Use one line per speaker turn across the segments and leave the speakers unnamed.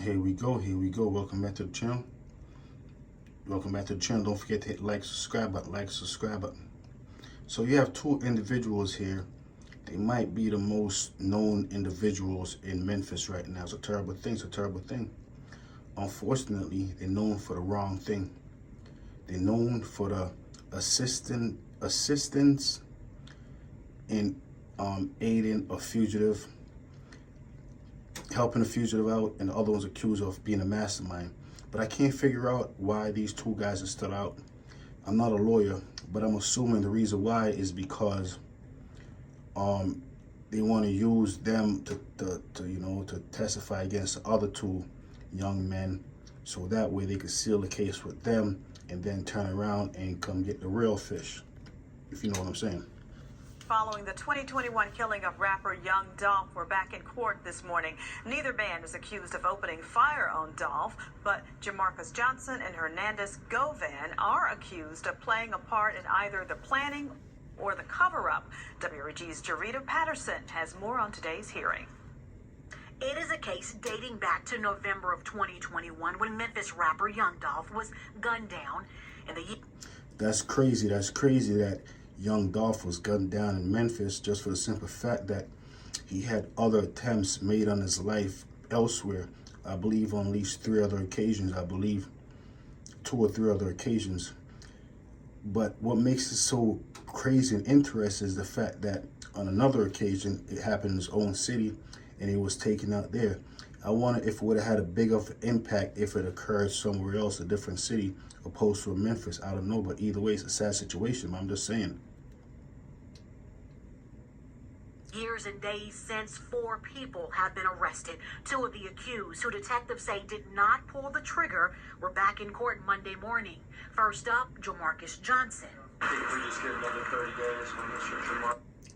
Here we go, welcome back to the channel. Don't forget to hit like, subscribe button. So you have two individuals here. They might be the most known individuals in Memphis right now. It's a terrible thing. Unfortunately, they're known for the wrong thing. They're known for the assistance in aiding a fugitive, helping a fugitive out, and the other one's accused of being a mastermind. But I can't figure out why these two guys are still out. I'm not a lawyer, but I'm assuming the reason why is because they want to use them to testify against the other two young men, so that way they could seal the case with them and then turn around and come get the real fish, if you know what I'm saying.
Following the 2021 killing of rapper Young Dolph, we're back in court this morning. Neither man is accused of opening fire on Dolph, but Jamarcus Johnson and Hernandez Govan are accused of playing a part in either the planning or the cover-up. WREG's Jarita Patterson has more on today's hearing.
It is a case dating back to November of 2021 when Memphis rapper Young Dolph was gunned down in the...
That's crazy that Young Dolph was gunned down in Memphis, just for the simple fact that he had other attempts made on his life elsewhere. I believe on at least 3 other occasions. I believe 2 or 3 other occasions. But what makes it so crazy and interesting is the fact that on another occasion, it happened in his own city and he was taken out there. I wonder if it would have had a bigger impact if it occurred somewhere else, a different city, opposed to Memphis. I don't know, but either way, it's a sad situation. I'm just saying.
Years and days since, 4 people have been arrested. 2 of the accused, who detectives say did not pull the trigger, were back in court Monday morning. First up, Jamarcus Johnson.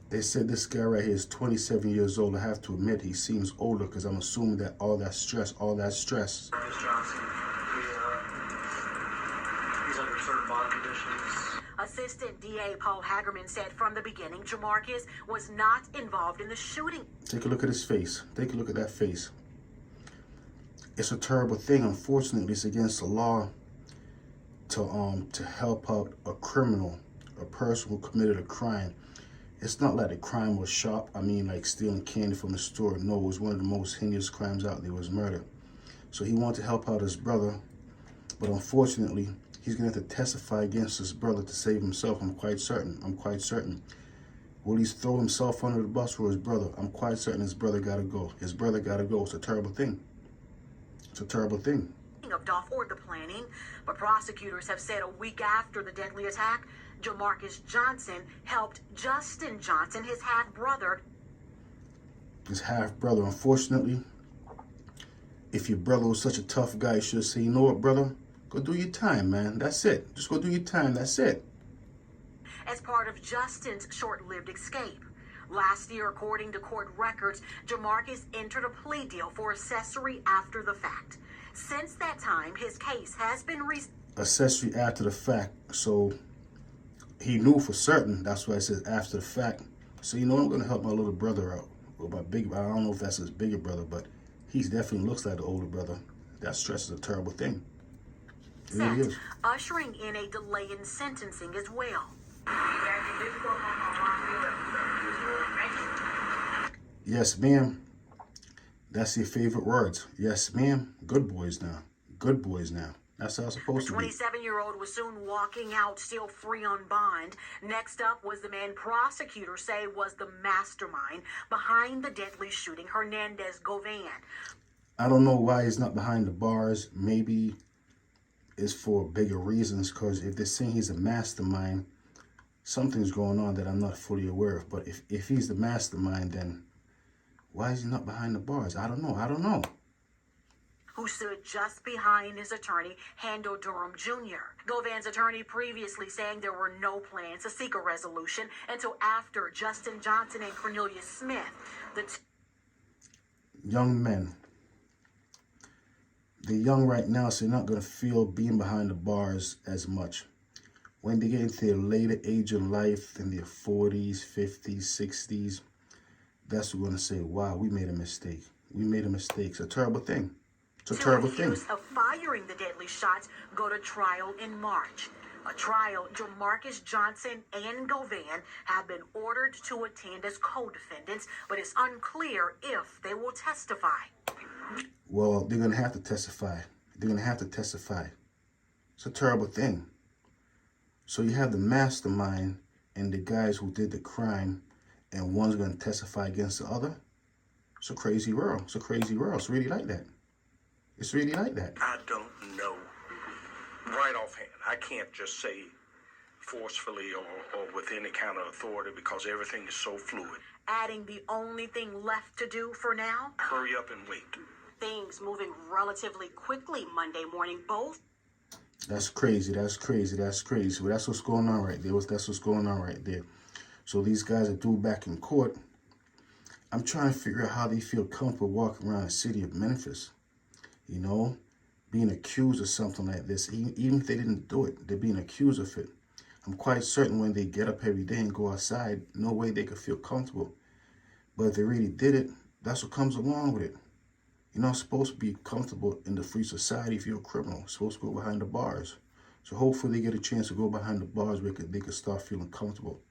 They said this guy right here is 27 years old. I have to admit, he seems older because I'm assuming that all that stress.
Jamarcus Johnson, he's under certain bond conditions.
Assistant DA Paul Hagerman said from the beginning Jamarcus was not involved in the shooting.
Take a look at his face. Take a look at that face. It's a terrible thing. Unfortunately, it's against the law to help out a criminal, a person who committed a crime. It's not like the crime was sharp. I mean, like stealing candy from the store. No, it was one of the most heinous crimes out there. Was murder. So he wanted to help out his brother, but unfortunately, he's going to have to testify against his brother to save himself. I'm quite certain. Will he throw himself under the bus for his brother? I'm quite certain his brother got to go. It's a terrible thing.
Of Dolph or the planning, but prosecutors have said a week after the deadly attack, Jamarcus Johnson helped Justin Johnson, his half-brother.
Unfortunately, if your brother was such a tough guy, you should say, you know what, brother? Go do your time, man. That's it. Just go do your time. That's it.
As part of Justin's short-lived escape. Last year, according to court records, Jamarcus entered a plea deal for accessory after the fact. Since that time, his case has been
accessory after the fact. So he knew for certain. That's why I said after the fact. So you know, I'm going to help my little brother out. Or my big, I don't know if that's his bigger brother, but he definitely looks like the older brother. That stress is a terrible thing. It really is.
Ushering in a delay in sentencing as well.
Yes, ma'am. That's your favorite words. Yes, ma'am. Good boys now. That's how it's supposed to be.
The 27-year-old was soon walking out, still free on bond. Next up was the man prosecutors say was the mastermind behind the deadly shooting, Hernandez Govan.
I don't know why he's not behind the bars. Maybe it's for bigger reasons, because if they're saying he's a mastermind, something's going on that I'm not fully aware of. But if he's the mastermind, then why is he not behind the bars? I don't know.
Who stood just behind his attorney, Hando Durham Jr. Govan's attorney previously saying there were no plans to seek a resolution until after Justin Johnson and Cornelius Smith.
Young men. They're young right now, so they're not going to feel being behind the bars as much. When they get into their later age in life, in their 40s, 50s, 60s, that's when we're going to say, wow, we made a mistake. It's a terrible thing. It's a terrible thing.
Accused of firing the deadly shots go to trial in March. A trial Jamarcus Johnson and Govan have been ordered to attend as co-defendants, but it's unclear if they will testify.
Well, they're going to have to testify. They're going to have to testify. It's a terrible thing. So you have the mastermind and the guys who did the crime, and one's going to testify against the other. It's a crazy world. It's a crazy world. It's really like that. It's really like that.
I don't know. Right offhand, I can't just say forcefully or with any kind of authority because everything is so fluid.
Adding the only thing left to do for now?
Hurry up and wait.
Things moving relatively quickly Monday morning. Both.
That's crazy. That's crazy. That's crazy. Well, that's what's going on right there. That's what's going on right there. So these guys are due back in court. I'm trying to figure out how they feel comfortable walking around the city of Memphis. You know, being accused of something like this. Even if they didn't do it, they're being accused of it. I'm quite certain when they get up every day and go outside, no way they could feel comfortable. But if they really did it, that's what comes along with it. You're not supposed to be comfortable in the free society if you're a criminal. You're supposed to go behind the bars. So hopefully they get a chance to go behind the bars where they could start feeling comfortable.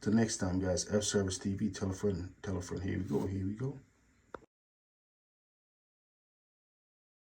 Till next time, guys, F Service TV, tell a friend, tell a friend. Here we go, here we go.